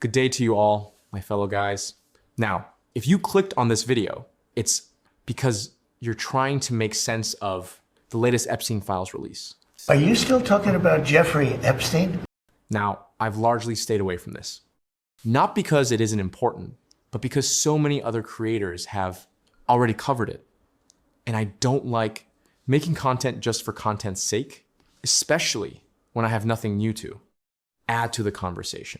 Good day to you all, my fellow guys. Now, if you clicked on this video, it's because you're trying to make sense of the latest Epstein files release. Are you still talking about Jeffrey Epstein? Now, I've largely stayed away from this. Not because it isn't important, but because so many other creators have already covered it. And I don't like making content just for content's sake, especially when I have nothing new to add to the conversation.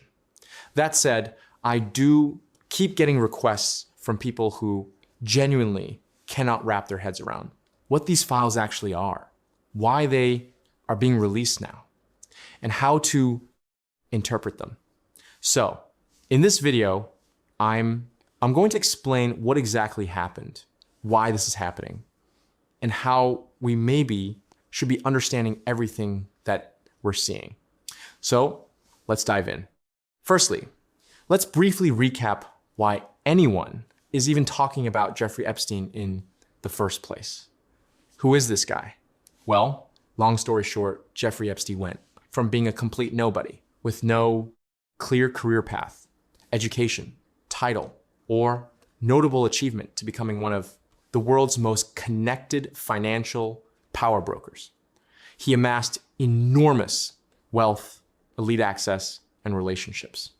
That said, I do keep getting requests from people who genuinely cannot wrap their heads around what these files actually are, why they are being released now, and how to interpret them. So, in this video, I'm going to explain what exactly happened, why this is happening, and how we maybe should be understanding everything that we're seeing. So, let's dive in. Firstly, let's briefly recap why anyone is even talking about Jeffrey Epstein in the first place. Who is this guy? Well, long story short, Jeffrey Epstein went from being a complete nobody with no clear career path, education, title, or notable achievement to becoming one of the world's most connected financial power brokers. He amassed enormous wealth, elite access, and relationships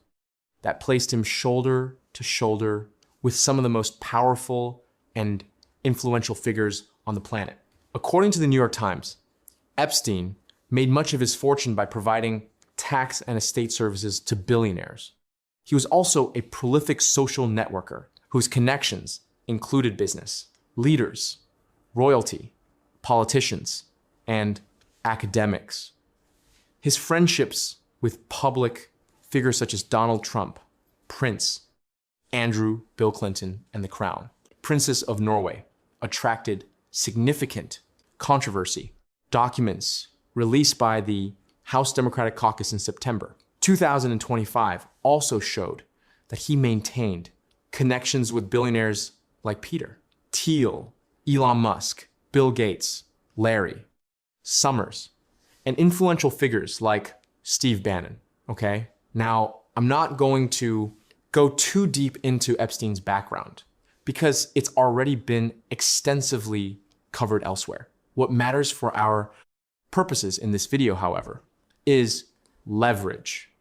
that placed him shoulder to shoulder with some of the most powerful and influential figures on the planet. According to the New York Times, Epstein made much of his fortune by providing tax and estate services to billionaires. He was also a prolific social networker whose connections included business, leaders, royalty, politicians, and academics. His friendships with public figures such as Donald Trump, Prince, Andrew, Bill Clinton, and the Crown, Princess of Norway, attracted significant controversy. Documents released by the House Democratic Caucus in September 2025 also showed that he maintained connections with billionaires like Peter Thiel, Elon Musk, Bill Gates, Larry, Summers, and influential figures like Steve Bannon, okay? Now, I'm not going to go too deep into Epstein's background because it's already been extensively covered elsewhere. What matters for our purposes in this video, however, is leverage.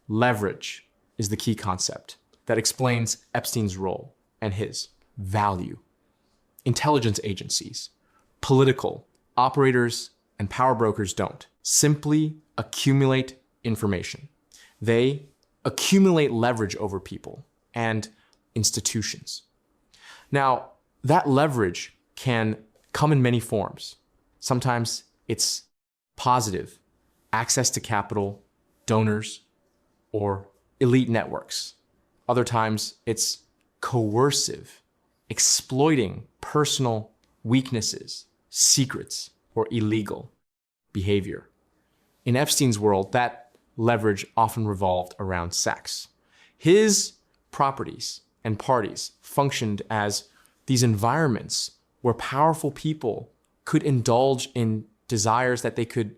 Leverage is the key concept that explains Epstein's role and his value. Intelligence agencies, political operators, and power brokers don't simply accumulate information. They accumulate leverage over people and institutions. Now, that leverage can come in many forms. Sometimes it's positive, access to capital, donors, or elite networks. Other times it's coercive, exploiting personal weaknesses, secrets, or illegal behavior. In Epstein's world, that leverage often revolved around sex. His properties and parties functioned as these environments where powerful people could indulge in desires that they could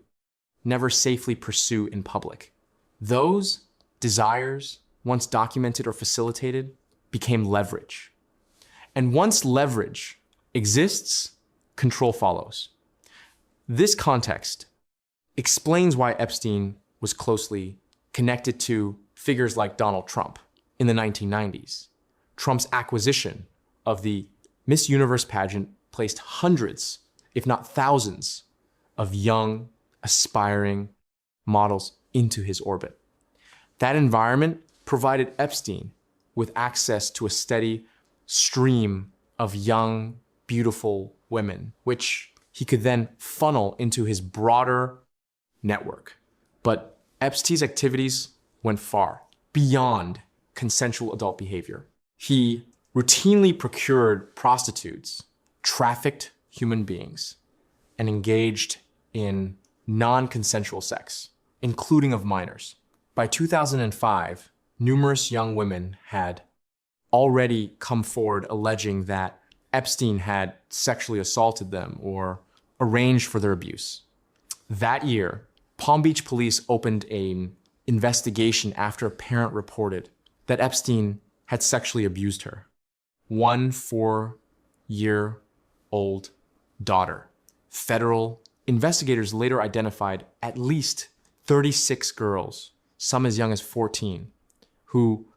never safely pursue in public. Those desires, once documented or facilitated, became leverage. And once leverage exists, control follows. This context explains why Epstein was closely connected to figures like Donald Trump in the 1990s. Trump's acquisition of the Miss Universe pageant placed hundreds, if not thousands, of young, aspiring models into his orbit. That environment provided Epstein with access to a steady stream of young, beautiful women, which he could then funnel into his broader network. But Epstein's activities went far beyond consensual adult behavior. He routinely procured prostitutes, trafficked human beings, and engaged in non-consensual sex, including of minors. By 2005, numerous young women had already come forward alleging that Epstein had sexually assaulted them or arranged for their abuse. That year, Palm Beach police opened an investigation after a parent reported that Epstein had sexually abused her. One 4-year-old daughter. Federal investigators later identified at least 36 girls, some as young as 14, who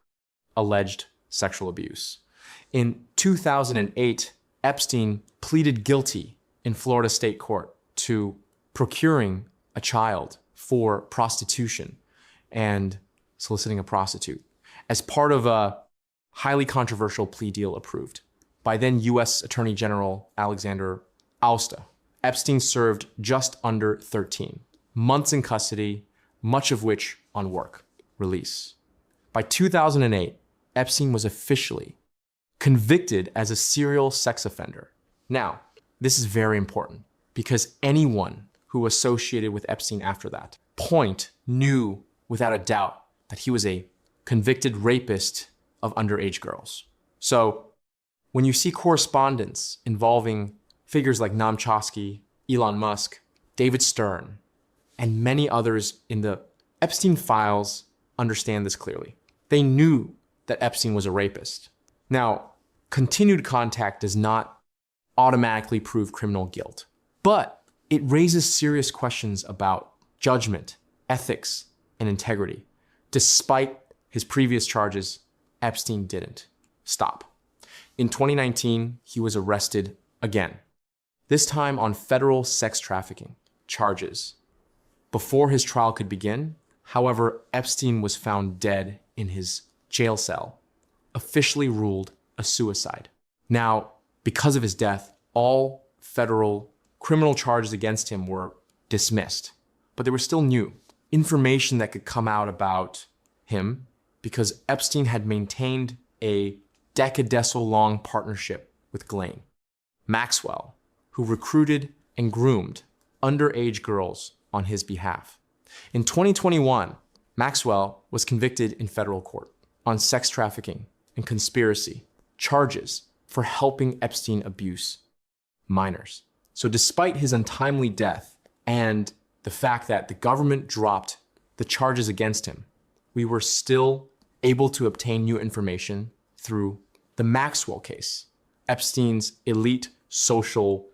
alleged sexual abuse. In 2008, Epstein pleaded guilty in Florida state court to procuring a child for prostitution and soliciting a prostitute as part of a highly controversial plea deal approved by then U.S. Attorney General Alexander Alsta. Epstein served just under 13 months in custody, much of which on work release. By 2008, Epstein was officially convicted as a serial sex offender. Now, this is very important because anyone who associated with Epstein after that point knew without a doubt that he was a convicted rapist of underage girls. So when you see correspondence involving figures like Noam Chomsky, Elon Musk, David Stern, and many others in the Epstein files understand this clearly. They knew that Epstein was a rapist. Now, continued contact does not automatically prove criminal guilt, but it raises serious questions about judgment, ethics, and integrity. Despite his previous charges, Epstein didn't stop. In 2019, he was arrested again, this time on federal sex trafficking charges. Before his trial could begin, however, Epstein was found dead in his jail cell, officially ruled a suicide. Now, because of his death, all federal criminal charges against him were dismissed, but they were still new. Information that could come out about him because Epstein had maintained a decadecil-long partnership with Ghislaine Maxwell, who recruited and groomed underage girls on his behalf. In 2021, Maxwell was convicted in federal court on sex trafficking and conspiracy charges for helping Epstein abuse minors. So despite his untimely death and the fact that the government dropped the charges against him, we were still able to obtain new information through the Maxwell case, Epstein's elite social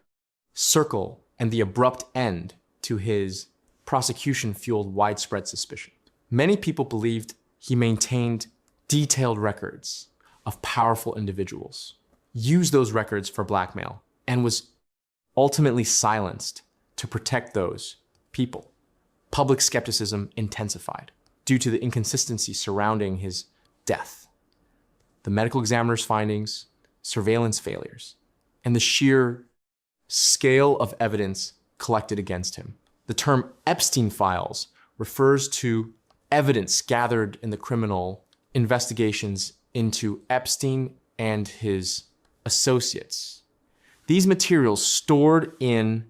circle, and the abrupt end to his prosecution fueled widespread suspicion. Many people believed he maintained detailed records of powerful individuals, used those records for blackmail, and was ultimately silenced to protect those people. Public skepticism intensified due to the inconsistency surrounding his death, the medical examiner's findings, surveillance failures, and the sheer scale of evidence collected against him. The term Epstein files refers to evidence gathered in the criminal investigations into Epstein and his associates. These materials stored in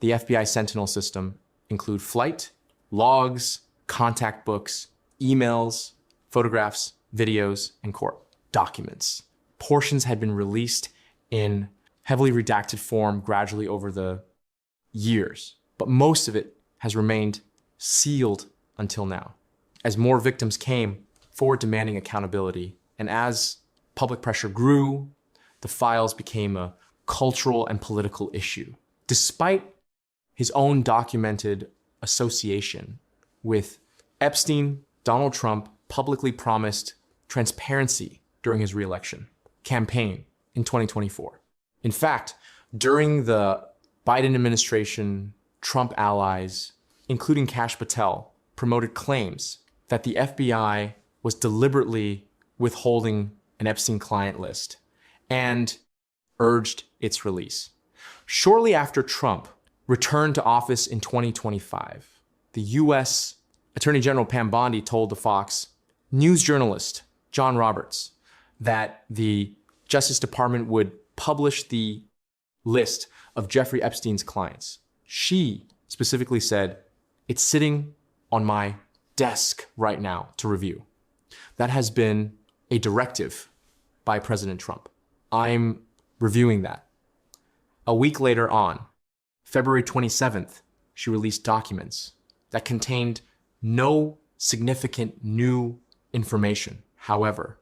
the FBI Sentinel system include flight, logs, contact books, emails, photographs, videos, and court documents. Portions had been released in heavily redacted form gradually over the years, but most of it has remained sealed until now. As more victims came forward demanding accountability, and as public pressure grew, the files became a cultural and political issue. Despite his own documented association with Epstein, Donald Trump publicly promised transparency during his re-election campaign in 2024. In fact, during the Biden administration, Trump allies, including Kash Patel, promoted claims that the FBI was deliberately withholding an Epstein client list and urged its release. Shortly after Trump returned to office in 2025, the U.S. Attorney General Pam Bondi told the Fox News journalist John Roberts that the Justice Department would publish the list of Jeffrey Epstein's clients. She specifically said, "It's sitting on my desk right now to review." That has been a directive by President Trump. I'm reviewing that. A week later on, February 27th, she released documents that contained no significant new information. However,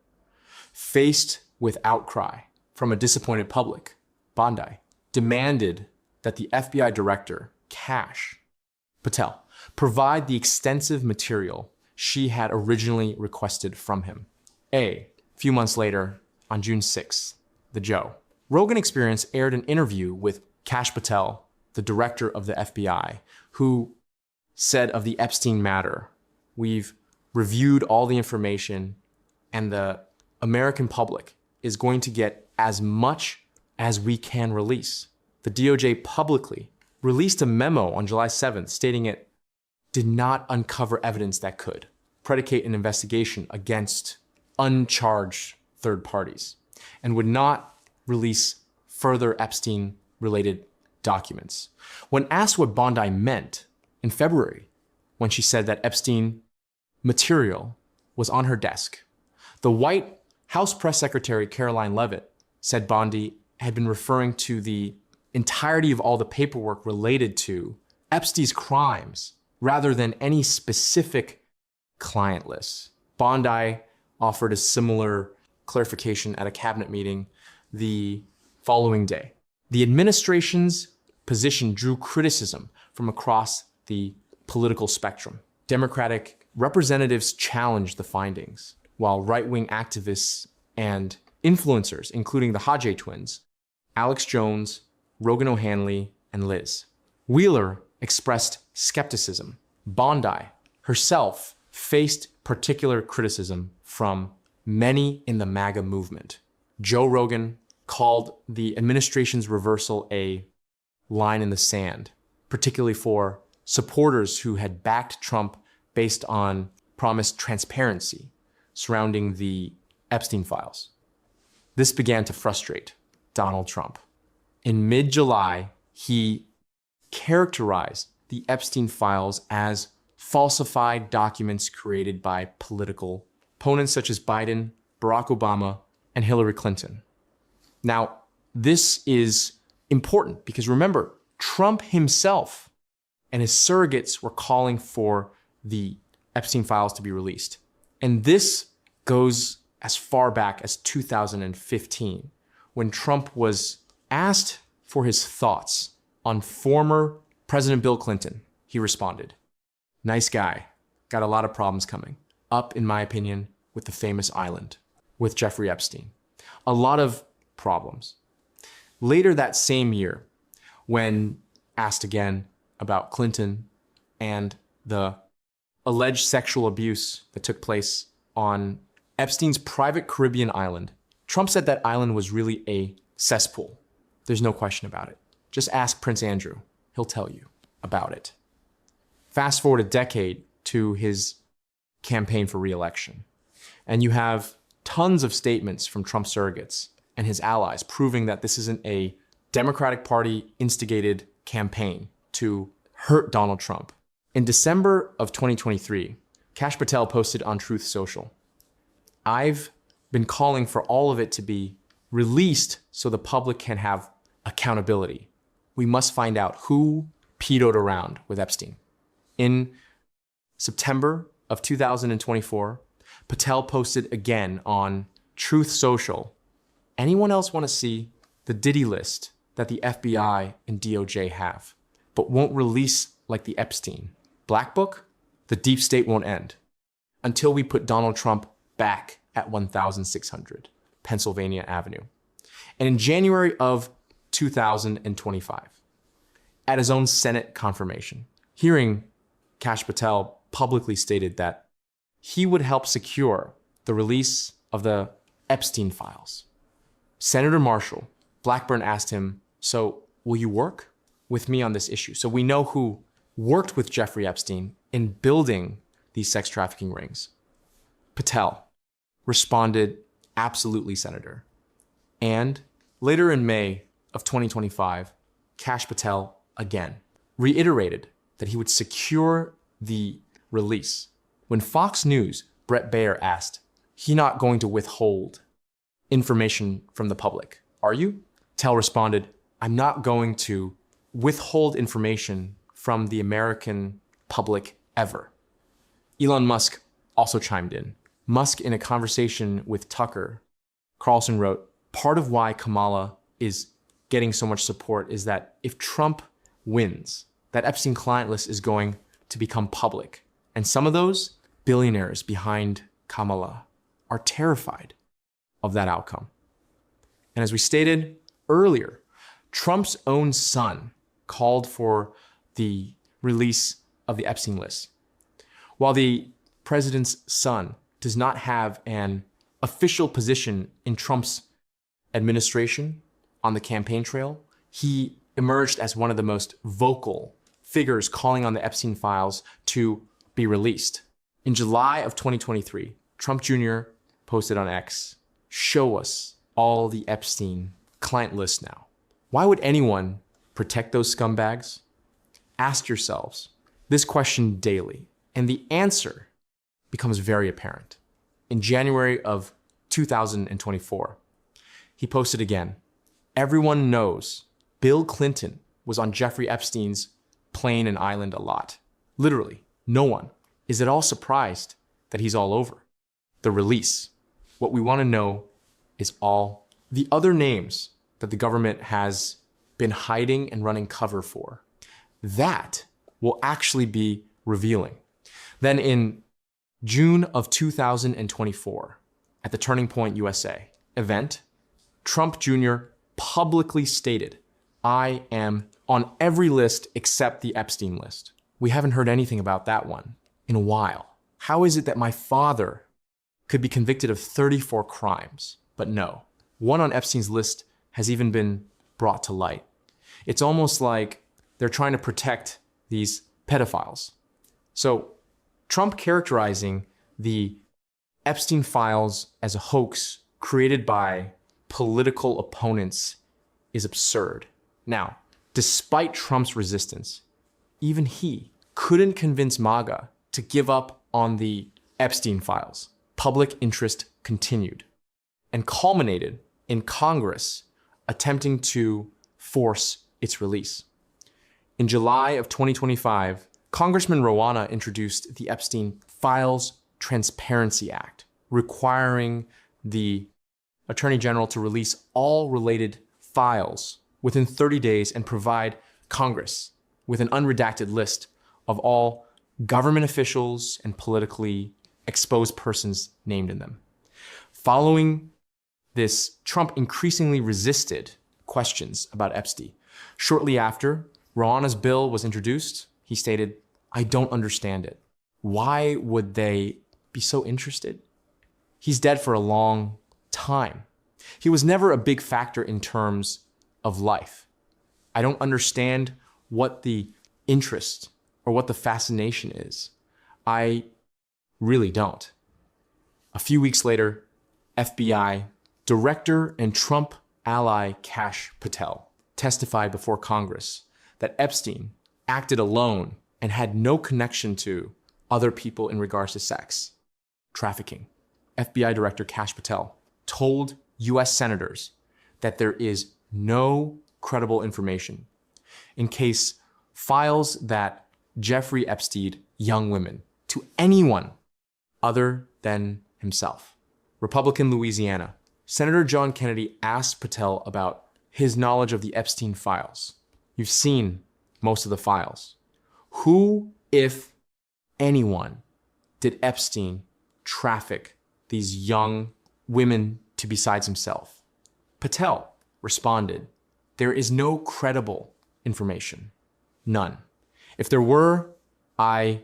faced with outcry from a disappointed public, Bondi demanded that the FBI director, Kash Patel, provide the extensive material she had originally requested from him. A few months later, on June 6th, the Joe, Rogan Experience aired an interview with Kash Patel, the director of the FBI, who said of the Epstein matter, "We've reviewed all the information and the American public is going to get as much as we can release." The DOJ publicly released a memo on July 7th stating it did not uncover evidence that could predicate an investigation against uncharged third parties and would not release further Epstein-related documents. When asked what Bondi meant in February, when she said that Epstein material was on her desk, the White House Press Secretary Caroline Leavitt said Bondi had been referring to the entirety of all the paperwork related to Epstein's crimes rather than any specific client list. Bondi offered a similar clarification at a cabinet meeting the following day. The administration's position drew criticism from across the political spectrum. Democratic representatives challenged the findings, while right-wing activists and influencers, including the Hodge twins, Alex Jones, Rogan O'Hanley, and Liz Wheeler, expressed skepticism. Bondi herself faced particular criticism from many in the MAGA movement. Joe Rogan called the administration's reversal a line in the sand, particularly for supporters who had backed Trump based on promised transparency surrounding the Epstein files. This began to frustrate Donald Trump. In mid-July, he characterized the Epstein files as falsified documents created by political opponents such as Biden, Barack Obama, and Hillary Clinton. Now, this is important because remember, Trump himself and his surrogates were calling for the Epstein files to be released. And this goes as far back as 2015, when Trump was asked for his thoughts on former President Bill Clinton. He responded, "Nice guy, got a lot of problems coming up, in my opinion, with the famous island, with Jeffrey Epstein. A lot of problems." Later that same year, when asked again about Clinton and the alleged sexual abuse that took place on Epstein's private Caribbean island, Trump said that island was really a cesspool. There's no question about it. Just ask Prince Andrew. He'll tell you about it. Fast forward a decade to his campaign for re-election, and you have tons of statements from Trump surrogates and his allies proving that this isn't a Democratic Party instigated campaign to hurt Donald Trump. In December of 2023, Kash Patel posted on Truth Social, "I've been calling for all of it to be released so the public can have accountability. We must find out who pedoed around with Epstein." In September of 2024, Patel posted again on Truth Social, "Anyone else want to see the Diddy list that the FBI and DOJ have, but won't release like the Epstein Black Book? The deep state won't end until we put Donald Trump back at 1600 Pennsylvania Avenue." And in January of 2025, at his own Senate confirmation hearing, Kash Patel publicly stated that he would help secure the release of the Epstein files. Senator Marshall Blackburn asked him, "So will you work with me on this issue?" So we know who worked with Jeffrey Epstein in building these sex trafficking rings. Patel responded, "Absolutely, Senator." And later in May of 2025, Kash Patel again reiterated that he would secure the release. When Fox News' Brett Baer asked, "He not going to withhold information from the public, are you?" Patel responded, "I'm not going to withhold information from the American public ever." Elon Musk also chimed in. Musk, in a conversation with Tucker Carlson, wrote, part of why Kamala is getting so much support is that if Trump wins, that Epstein client list is going to become public. And some of those billionaires behind Kamala are terrified of that outcome. And as we stated earlier, Trump's own son called for the release of the Epstein list. While the president's son does not have an official position in Trump's administration on the campaign trail, he emerged as one of the most vocal figures calling on the Epstein files to be released. In July of 2023, Trump Jr. posted on X, "Show us all the Epstein client list now." Why would anyone protect those scumbags? Ask yourselves this question daily, and the answer becomes very apparent. In January of 2024, he posted again, "Everyone knows Bill Clinton was on Jeffrey Epstein's plane and island a lot. Literally, no one is at all surprised that he's all over. The release. What we want to know is all the other names that the government has been hiding and running cover for. That will actually be revealing." Then in June of 2024, at the Turning Point USA event, Trump Jr. publicly stated, "I am on every list except the Epstein list." We haven't heard anything about that one in a while. How is it that my father could be convicted of 34 crimes, but no, one on Epstein's list has even been brought to light? It's almost like they're trying to protect these pedophiles. So Trump characterizing the Epstein files as a hoax created by political opponents is absurd. Now, despite Trump's resistance, even he couldn't convince MAGA to give up on the Epstein files. Public interest continued and culminated in Congress attempting to force its release. In July of 2025, Congressman Rowana introduced the Epstein Files Transparency Act, requiring the Attorney General to release all related files within 30 days and provide Congress with an unredacted list of all government officials and politically exposed persons named in them. Following this, Trump increasingly resisted questions about Epstein. Shortly after Rawana's bill was introduced, he stated, "I don't understand it. Why would they be so interested? He's dead for a long time. He was never a big factor in terms of life. I don't understand what the interest or what the fascination is. I really don't." A few weeks later, FBI Director and Trump ally Kash Patel testified before Congress that Epstein acted alone and had no connection to other people in regards to sex trafficking. FBI Director Kash Patel told US senators that there is no credible information in case files that Jeffrey Epstein young women to anyone other than himself. Republican Louisiana, Senator John Kennedy asked Patel about his knowledge of the Epstein files. You've seen most of the files. Who, if anyone, did Epstein traffic these young women to besides himself? Patel responded, "There is no credible information. None. If there were, I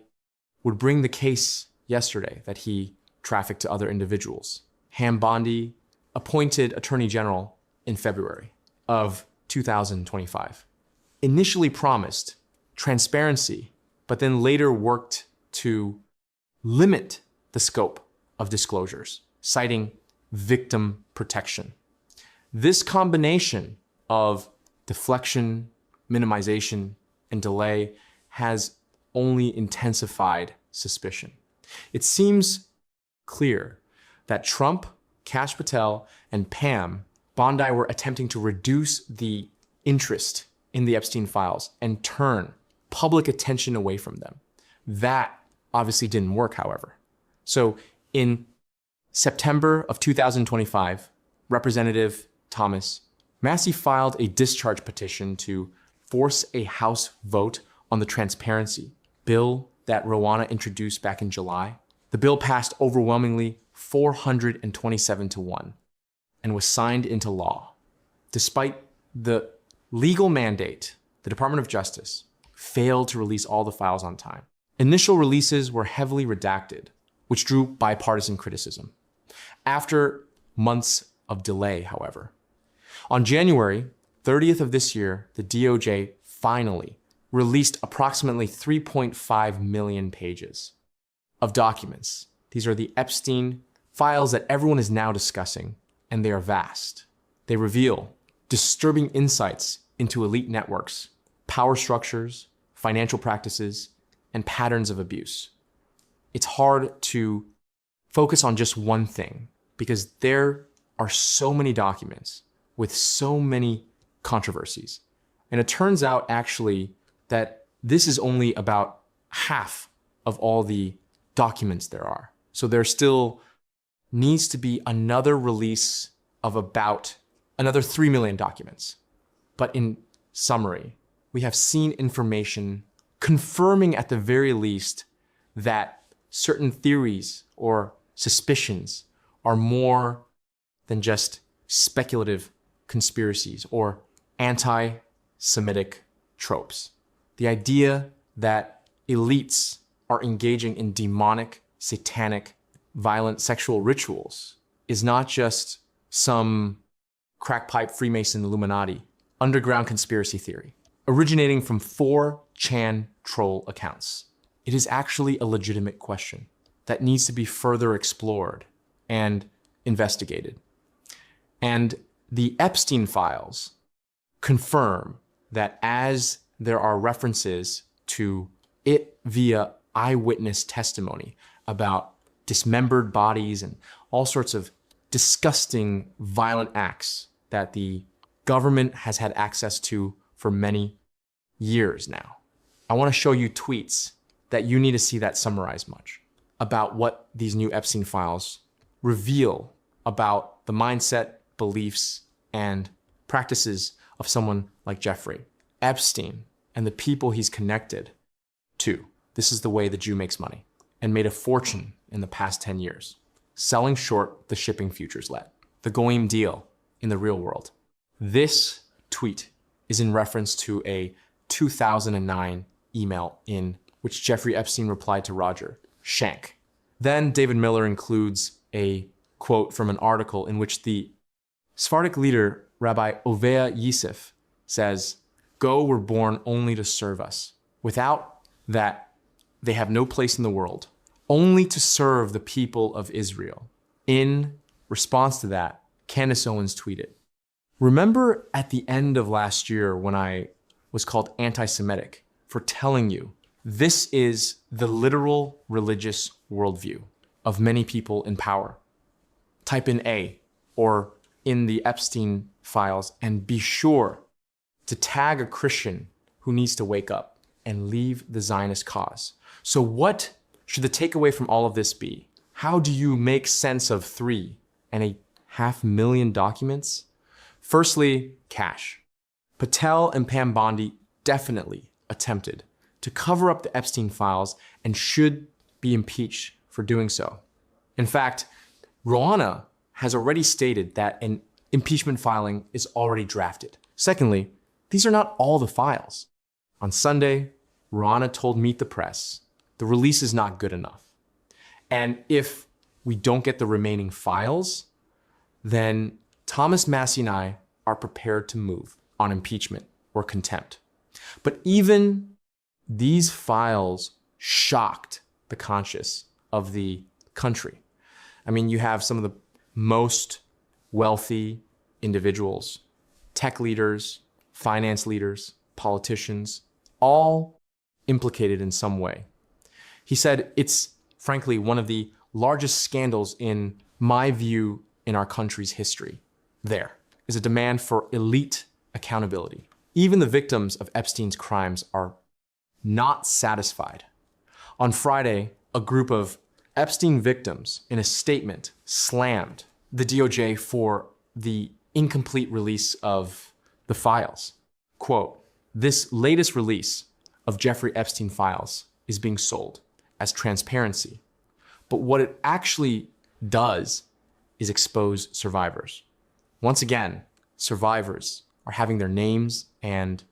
would bring the case yesterday that he trafficked to other individuals." Ham Bondi, appointed Attorney General in February of 2025, initially promised transparency, but then later worked to limit the scope of disclosures, citing victim protection. This combination of deflection, minimization, and delay has only intensified suspicion. It seems clear that Trump, Kash Patel, and Pam Bondi were attempting to reduce the interest in the Epstein files and turn public attention away from them. That obviously didn't work, however. So in September of 2025, Representative Thomas Massie filed a discharge petition to force a House vote on the transparency bill that Rwanda introduced back in July. The bill passed overwhelmingly 427 to 1 and was signed into law. Despite the legal mandate, the Department of Justice failed to release all the files on time. Initial releases were heavily redacted, which drew bipartisan criticism. After months of delay, however, on January 30th of this year, the DOJ finally released approximately 3.5 million pages of documents. These are the Epstein files that everyone is now discussing, and they are vast. They reveal disturbing insights into elite networks, power structures, financial practices, and patterns of abuse. It's hard to focus on just one thing because there are so many documents with so many controversies. And it turns out actually that this is only about half of all the documents there are. So there still needs to be another release of about another 3 million documents. But in summary, we have seen information confirming at the very least that certain theories or suspicions are more than just speculative conspiracies or anti-Semitic tropes. The idea that elites are engaging in demonic, satanic, violent sexual rituals is not just some crackpipe Freemason Illuminati underground conspiracy theory originating from 4chan troll accounts. It is actually a legitimate question that needs to be further explored and investigated. And the Epstein files confirm that as there are references to it via eyewitness testimony about dismembered bodies and all sorts of disgusting, violent acts that the government has had access to for many years now. I want to show you tweets that you need to see that summarized much about what these new Epstein files reveal about the mindset, beliefs, and practices of someone like Jeffrey Epstein and the people he's connected to. This is the way the Jew makes money and made a fortune in the past 10 years, selling short the shipping futures let, the Goyim deal in the real world. This tweet is in reference to a 2009 email in which Jeffrey Epstein replied to Roger Schenck. Then David Miller includes a quote from an article in which the Sephardic leader, Rabbi Ovea Yosef, says, "Go were born only to serve us. Without that, they have no place in the world, only to serve the people of Israel." In response to that, Candace Owens tweeted, "Remember at the end of last year when I was called anti-Semitic for telling you this is the literal religious worldview of many people in power? Type in A or in the Epstein files and be sure to tag a Christian who needs to wake up and leave the Zionist cause." So what should the takeaway from all of this be? How do you make sense of 3.5 million documents? Firstly, cash. Patel and Pam Bondi definitely attempted to cover up the Epstein files and should be impeached for doing so. In fact, Rwanda has already stated that an impeachment filing is already drafted. Secondly, these are not all the files. On Sunday, Rwanda told Meet the Press, the release is not good enough. And if we don't get the remaining files, then Thomas Massie and I are prepared to move on impeachment or contempt. But even these files shocked the conscience of the country. I mean, you have some of the most wealthy individuals, tech leaders, finance leaders, politicians, all implicated in some way. He said it's frankly one of the largest scandals in my view in our country's history. There is a demand for elite accountability. Even the victims of Epstein's crimes are not satisfied. On Friday, a group of Epstein victims in a statement slammed the DOJ for the incomplete release of the files. Quote, "This latest release of Jeffrey Epstein files is being sold as transparency, but what it actually does is expose survivors. Once again, survivors are having their names and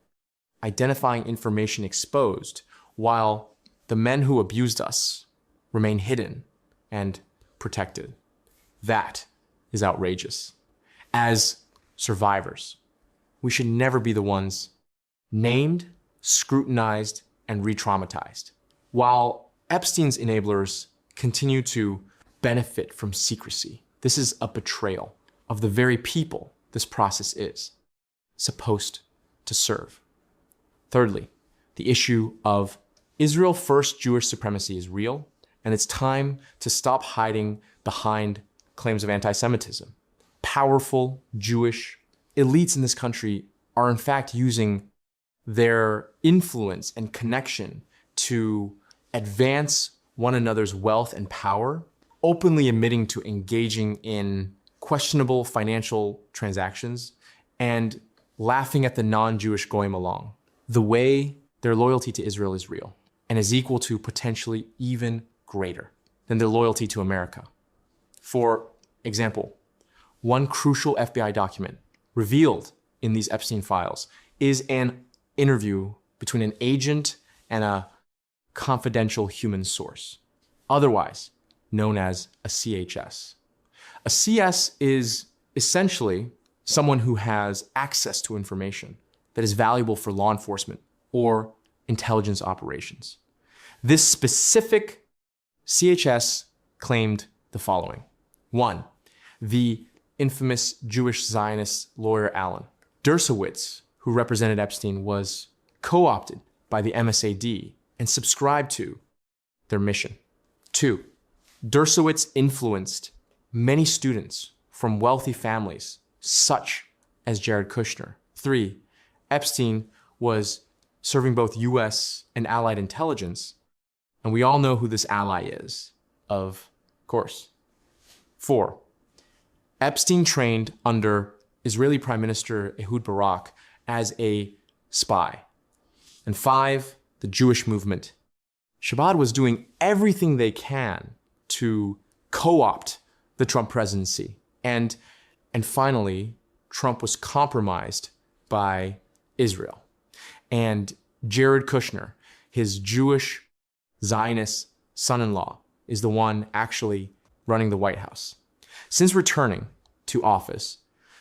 identifying information exposed, while the men who abused us remain hidden and protected. That is outrageous. As survivors, we should never be the ones named, scrutinized, and re-traumatized, while Epstein's enablers continue to benefit from secrecy. This is a betrayal of the very people this process is supposed to serve. Thirdly, the issue of Israel first Jewish supremacy is real, and it's time to stop hiding behind claims of anti-Semitism. Powerful Jewish elites in this country are in fact using their influence and connection to advance one another's wealth and power, openly admitting to engaging in questionable financial transactions and laughing at the non-Jewish goyim along. The way their loyalty to Israel is real and is equal to potentially even greater than their loyalty to America. For example, one crucial FBI document revealed in these Epstein files is an interview between an agent and a confidential human source, otherwise known as a CHS. A CS is essentially someone who has access to information that is valuable for law enforcement or intelligence operations. This specific CHS claimed the following. 1. The infamous Jewish Zionist lawyer Alan Dershowitz, who represented Epstein, was co-opted by the MSAD and subscribed to their mission. 2. Dershowitz influenced many students from wealthy families, such as Jared Kushner. 3. Epstein was serving both US and Allied intelligence, and we all know who this ally is, of course. 4. Epstein trained under Israeli Prime Minister Ehud Barak as a spy. And 5, the Jewish movement. Shabbat was doing everything they can to co-opt the Trump presidency. And finally, Trump was compromised by Israel. And Jared Kushner, his Jewish Zionist son-in-law, is the one actually running the White House. Since returning to office,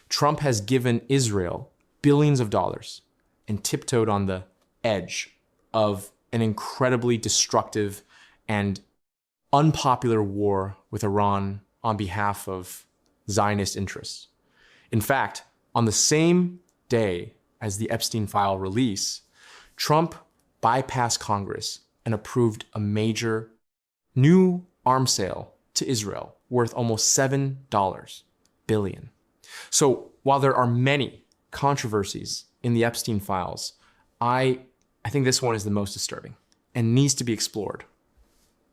Trump has given Israel billions of dollars and tiptoed on the edge of an incredibly destructive and unpopular war with Iran on behalf of Zionist interests. In fact, on the same day as the Epstein file release, Trump bypassed Congress and approved a major new arms sale to Israel worth almost $7 billion. So while there are many controversies in the Epstein files, I think this one is the most disturbing and needs to be explored.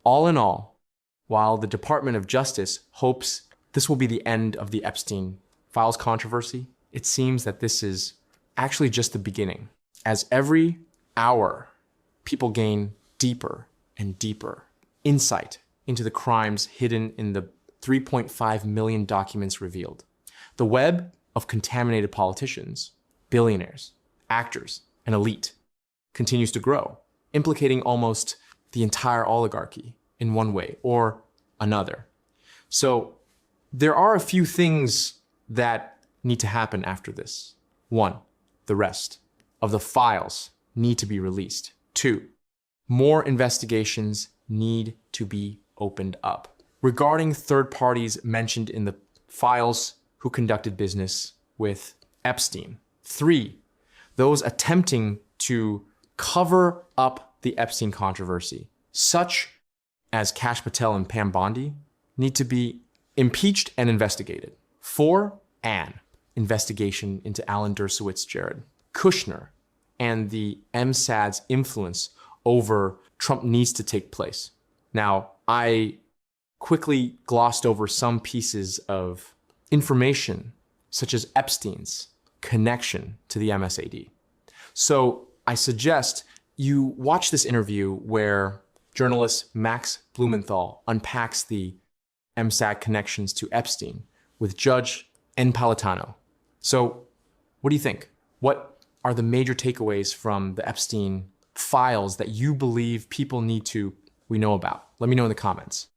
All in all, while the Department of Justice hopes this will be the end of the Epstein files controversy, it seems that this is actually just the beginning. As every hour, people gain deeper and deeper insight into the crimes hidden in the 3.5 million documents revealed. The web of contaminated politicians, billionaires, actors, and elite continues to grow, implicating almost the entire oligarchy in one way or another. So there are a few things that need to happen after this. 1, the rest of the files need to be released. 2, more investigations need to be opened up regarding third parties mentioned in the files who conducted business with Epstein. 3, those attempting to cover up the Epstein controversy, such as Kash Patel and Pam Bondi, need to be impeached and investigated. 4, an investigation into Alan Dershowitz, Jared Kushner, and the MSAD's influence over Trump needs to take place. Now, I quickly glossed over some pieces of information, such as Epstein's connection to the MSAD. So I suggest you watch this interview where journalist Max Blumenthal unpacks the MSAD connections to Epstein with Judge Napolitano. So what do you think? What are the major takeaways from the Epstein files that you believe people need to know about? Let me know in the comments.